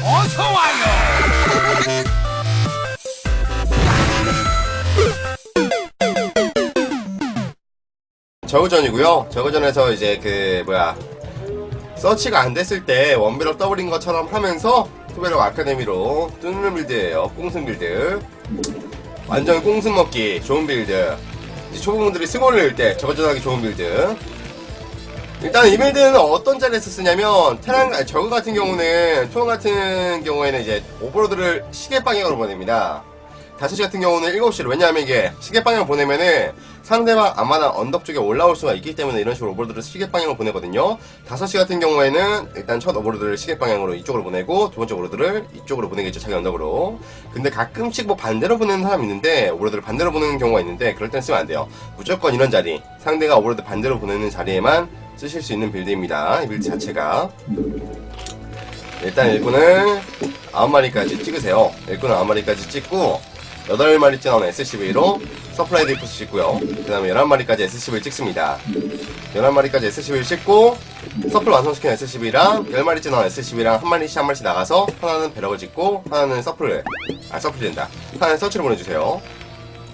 어서와요. 저그전이고요. 저그전에서 이제 서치가 안 됐을 때 원배럭 더블인 것처럼 하면서 투배럭 아카데미로 뚫는 빌드예요. 꽁승 빌드. 완전 꽁승 먹기 좋은 빌드. 이제 초보분들이 승호를 낼 때 저그전하기 좋은 빌드. 일단 이 빌드는 어떤 자리에서 쓰냐면 저그 같은 경우는 총 같은 경우에는 이제 오버로드를 시계 방향으로 보냅니다. 5시 같은 경우는 7시로. 왜냐하면 이게 시계 방향을 보내면은 상대방 앞마당 언덕 쪽에 올라올 수가 있기 때문에 이런 식으로 오버로드를 시계 방향으로 보내거든요. 5시 같은 경우에는 일단 첫 오버로드를 시계 방향으로 이쪽으로 보내고 두 번째 오버로드를 이쪽으로 보내겠죠. 자기 언덕으로. 근데 가끔씩 뭐 반대로 보내는 사람이 있는데 오버로드를 반대로 보내는 경우가 있는데 그럴 땐 쓰면 안 돼요. 무조건 이런 자리, 상대가 오버로드 반대로 보내는 자리에만 쓰실 수 있는 빌드입니다. 이 빌드 자체가. 일단 일꾼을 9마리까지 찍으세요. 일꾼을 9마리까지 찍고 8마리째 나오는 SCV로 서플라이 디프스 찍고요. 그 다음에 11마리까지 SCV를 찍습니다. 11마리까지 SCV를 찍고 서플 완성시킨 SCV랑 10마리째 나온 SCV랑 한 마리씩 나가서 하나는 배럭을 찍고 하나는 서플이 된다. 하나는 서치를 보내주세요.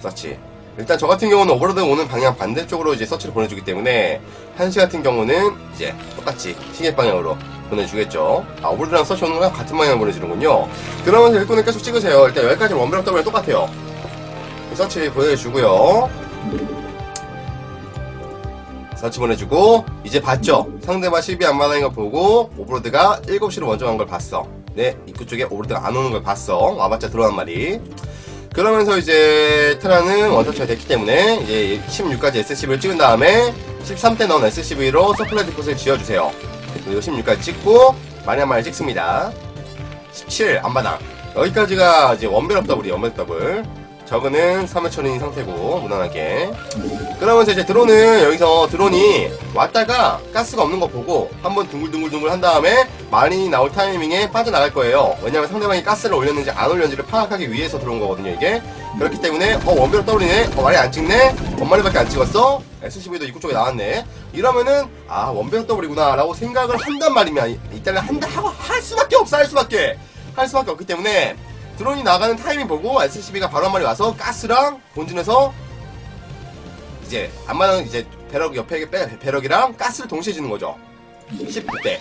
서치. 일단 저 같은 경우는 오버로드 오는 방향 반대쪽으로 이제 서치를 보내주기 때문에 한시 같은 경우는 이제 똑같이 시계 방향으로 보내주겠죠. 오버로드랑 서치 오는 거랑 같은 방향으로 보내주는군요. 그러면서 일꾼을 계속 찍으세요. 일단 여기까지 원배럭 더블 똑같아요. 서치 보내주고요. 서치 보내주고 이제 봤죠? 상대방 12 앞마당인 거 보고 오버로드가 7시로 먼저 간 걸 봤어. 네, 입구 쪽에 오버로드가 안 오는 걸 봤어. 와봤자 들어간 말이. 그러면서 이제 테라는 원터치가 됐기 때문에 이제 16까지 SCV를 찍은 다음에 13대 넣은 SCV로 서플라이 디포스를 지어주세요. 그리고 16까지 찍고 마리 한 마리 찍습니다. 17 앞마당. 여기까지가 이제 원배럭 더블이 원배럭 더블. 저그는 3회 처리인 상태고 무난하게. 그러면서 이제 여기서 드론이 왔다가 가스가 없는 거 보고 한번 둥글둥글둥글 한 다음에 마린이 나올 타이밍에 빠져나갈 거예요. 왜냐면 상대방이 가스를 올렸는지 안 올렸는지를 파악하기 위해서 들어온 거거든요 이게. 그렇기 때문에 원배럭 더블이네. 마리 안 찍네. 원마리밖에 안 찍었어. SCV도 입구 쪽에 나왔네. 이러면은 원배럭 더블이구나 라고 생각을 한단 말이면 이따가 할 수밖에 없어. 할 수밖에 없기 때문에 드론이 나가는 타이밍 보고 SCV가 바로 한 마리 와서 가스랑 본진에서 이제 앞마당 이제 배럭 옆에 배럭이랑 가스를 동시에 지는 거죠. 19대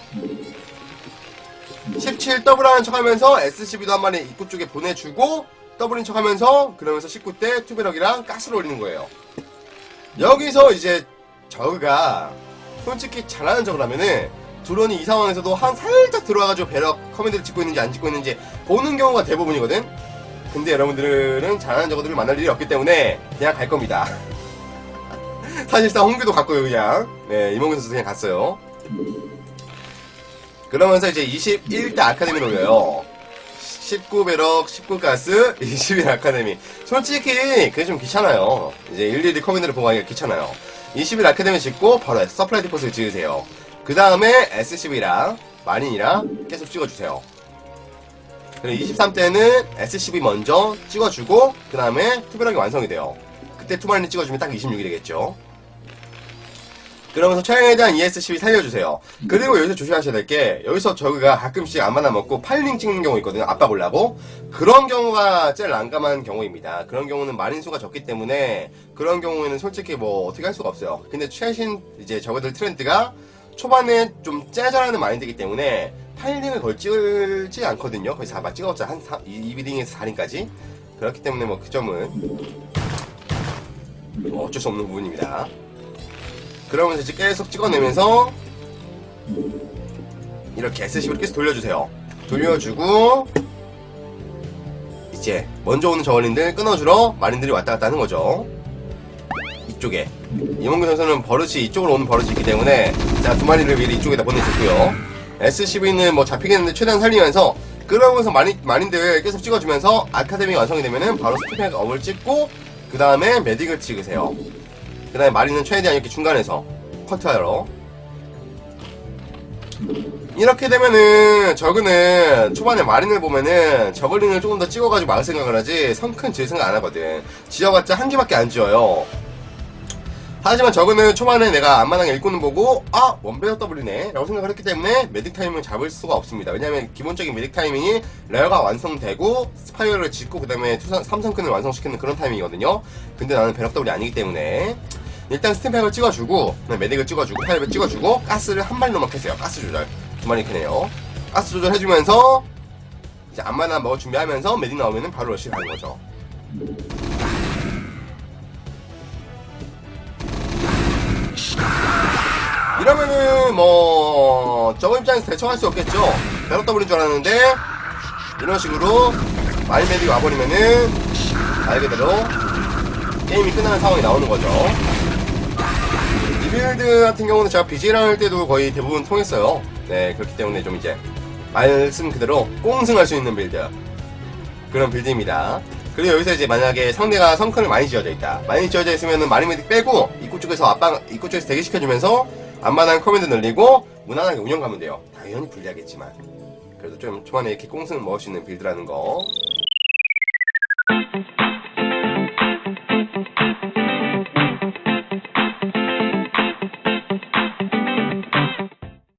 17 더블하는 척 하면서 SCV도 한 마리 입구 쪽에 보내주고 더블인 척 하면서 그러면서 19대 투배럭이랑 가스를 올리는 거예요. 여기서 이제 저그가 솔직히 잘하는 적이라면은 드론이 이 상황에서도 한 살짝 들어와가지고 배럭 커맨드를 찍고 있는지 안 찍고 있는지 보는 경우가 대부분이거든. 근데 여러분들은 잘하는 저그들을 만날 일이 없기 때문에 그냥 갈 겁니다. 사실상 홍규도 갔고요 그냥. 네, 이몽규 선수 그냥 갔어요. 그러면서 이제 21대 아카데미를 올려요. 19 배럭, 19 가스, 21 아카데미. 솔직히 그게 좀 귀찮아요. 이제 일일이 커맨드를 보고 하기가 귀찮아요. 21 아카데미 짓고 바로 서플라이 디포스를 지으세요. 그 다음에 SCV랑 마린이랑 계속 찍어주세요. 그리고 23대는 SCV 먼저 찍어주고 그 다음에 투배럭이 완성이 돼요. 그때 투마린이 찍어주면 딱 26이 되겠죠. 그러면서 최대한 ESCV 살려주세요. 그리고 여기서 조심하셔야 될 게 여기서 저기가 가끔씩 안마나 먹고 팔링 찍는 경우 있거든요. 압박 올라고. 그런 경우가 제일 난감한 경우입니다. 그런 경우는 마린 수가 적기 때문에 그런 경우에는 솔직히 뭐 어떻게 할 수가 없어요. 근데 최신 이제 저거들 트렌드가 초반에 좀 짜잘하는 마인드이기 때문에 8링을 거의 찍지 않거든요. 거의 4만 찍었자 한 2링에서 4링까지. 그렇기 때문에 뭐 그 점은 뭐 어쩔 수 없는 부분입니다. 그러면서 이제 계속 찍어내면서 이렇게 SCV를 계속 돌려주세요. 돌려주고 이제 먼저 오는 저울린들 끊어주러 마린들이 왔다갔다 하는 거죠. 이쪽에 이몽규 선수는 버릇이 이쪽으로 오는 버릇이 있기 때문에 자, 두 마리를 미리 이쪽에다 보내줬고요. SCV는 뭐 잡히겠는데 최대한 살리면서 그러면서 마린들 계속 찍어주면서 아카데미 완성이 되면은 바로 스티팩 업을 찍고 그 다음에 메딕을 찍으세요. 그 다음에 마린은 최대한 이렇게 중간에서 커트하러. 이렇게 되면은 저그는 초반에 마린을 보면은 저글링을 조금 더 찍어가지고 막을 생각을 하지 성 큰 지을 생각 안 하거든. 지어봤자 한 개밖에 안 지어요. 하지만 저거는 초반에 내가 안마당에 일꾼을 보고 아 원베어 더블이네 라고 생각을 했기 때문에 메딕 타이밍을 잡을 수가 없습니다. 왜냐면 기본적인 메딕 타이밍이 레어가 완성되고 스파이어를 짓고 그 다음에 삼성큰을 완성시키는 그런 타이밍이거든요. 근데 나는 배럭 더블이 아니기 때문에 일단 스팀팩을 찍어주고 메딕을 찍어주고 파이브를 찍어주고 가스를 한 마리로만 캤어요. 가스 조절 두 마리 캐네요. 가스 조절 해주면서 이제 안마당 먹을 준비하면서 메딕 나오면은 바로 러시 가는 거죠. 이러면은 뭐 저거 입장에서 대처할 수 없겠죠. 배럭 더블인 줄 알았는데 이런 식으로 마인 메딕이 와버리면은 말 그대로 게임이 끝나는 상황이 나오는 거죠. 이 빌드 같은 경우는 제가 BG랑 할 때도 거의 대부분 통했어요. 네, 그렇기 때문에 좀 이제 말씀 그대로 꽁승할 수 있는 빌드, 그런 빌드입니다. 그리고 여기서 이제 만약에 상대가 성큰을 많이 지어져 있다, 많이 지어져 있으면은 마린 메딕 빼고 입구 쪽에서 입구 쪽에서 대기시켜주면서 앞마당 커맨드 늘리고 무난하게 운영 가면 돼요. 당연히 불리하겠지만 그래도 좀 초반에 이렇게 꽁승을 먹을 수 있는 빌드라는 거